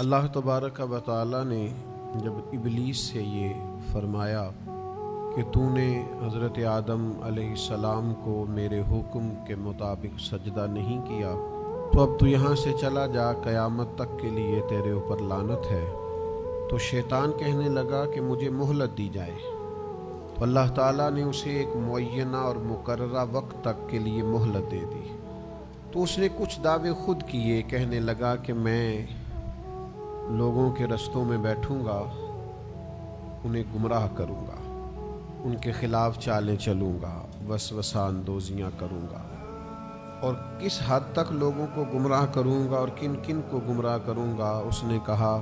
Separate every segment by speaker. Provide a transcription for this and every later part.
Speaker 1: اللہ तबारक व तआला ने जब इबलीस से ये फरमाया कि तूने हज़रत आदम अलैहिस्सलाम को मेरे हुक्म के मुताबिक सजदा नहीं किया, तो अब तू यहाँ से चला जा, क़यामत तक के लिए तेरे ऊपर लानत है। तो शैतान कहने लगा कि मुझे मोहलत दी जाए। तो अल्लाह ताला ने उसे एक मुअय्यना और मुकर्ररा वक्त तक के लिए मोहलत दे दी। तो उसने कुछ दावे खुद किए, कहने लगा कि मैं लोगों के रस्तों में बैठूंगा, उन्हें गुमराह करूंगा, उनके खिलाफ चालें चलूंगा, वसवसा अंदोजियाँ करूंगा, और किस हद तक लोगों को गुमराह करूंगा और किन किन को गुमराह करूंगा। उसने कहा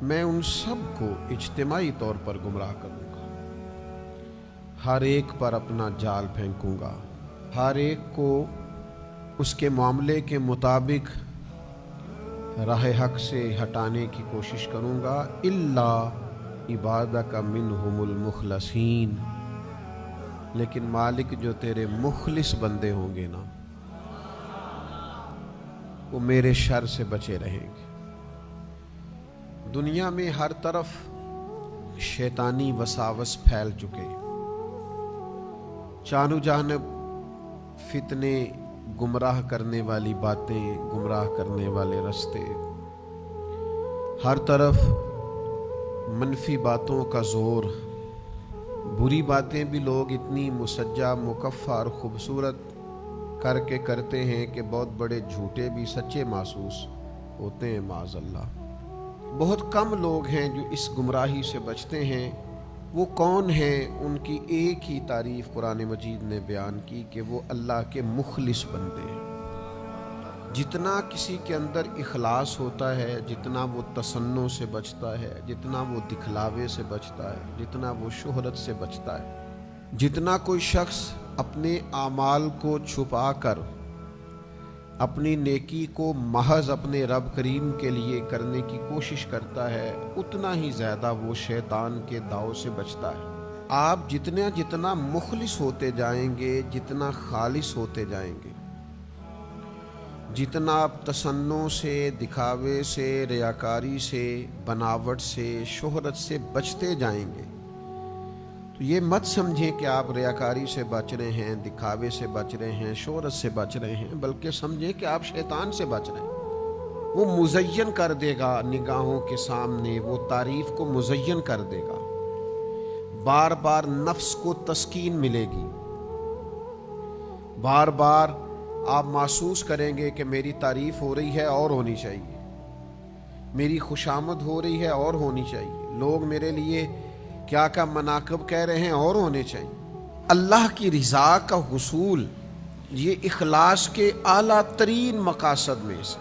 Speaker 1: मैं उन सब को इज्तिमाई तौर पर गुमराह करूंगा, हर एक पर अपना जाल फेंकूंगा, हर एक को उसके मामले के मुताबिक राह हक से हटाने की कोशिश करूंगा, इल्ला इबादका मिनहुमुल मुखलसीन, लेकिन मालिक जो तेरे मुखलिस बंदे होंगे ना, वो मेरे शर से बचे रहेंगे। दुनिया में हर तरफ शैतानी वसावस फैल चुके, चारों जानिब फितने, गुमराह करने वाली बातें, गुमराह करने वाले रास्ते, हर तरफ मनफी बातों का जोर। बुरी बातें भी लोग इतनी मुसज्जा, मुकफ़्फ़ा और ख़ूबसूरत करके करते हैं कि बहुत बड़े झूठे भी सच्चे महसूस होते हैं, माज़अल्लाह। बहुत कम लोग हैं जो इस गुमराही से बचते हैं। वो कौन हैं? उनकी एक ही तारीफ़ कुरान मजीद ने बयान की कि वो अल्लाह के मुखलिस बंदे हैं। जितना किसी के अंदर इखलास होता है, जितना वो तसन्नो से बचता है, जितना वो दिखलावे से बचता है, जितना वो शोहरत से बचता है, जितना कोई शख्स अपने आमाल को छुपा कर अपनी नेकी को महज अपने रब करीम के लिए करने की कोशिश करता है, उतना ही ज़्यादा वो शैतान के दाव से बचता है। आप जितना मुखलिस होते जाएंगे, जितना खालिस होते जाएंगे, जितना आप तसन्नो से, दिखावे से, रियाकारी से, बनावट से, शोहरत से बचते जाएंगे, तो ये मत समझें कि आप रियाकारी से बच रहे हैं, दिखावे से बच रहे हैं, शोहरत से बच रहे हैं, बल्कि समझें कि आप शैतान से बच रहे हैं। वो मुज़य्यन कर देगा निगाहों के सामने, वो तारीफ़ को मुज़य्यन कर देगा, बार बार नफ्स को तस्कीन मिलेगी, बार बार आप महसूस करेंगे कि मेरी तारीफ़ हो रही है और होनी चाहिए, मेरी खुशामद हो रही है और होनी चाहिए, लोग मेरे लिए क्या क्या मनाकब कह रहे हैं और होने चाहिए। अल्लाह की रिज़ा का हुसूल ये इखलास के आला तरीन मकासद में से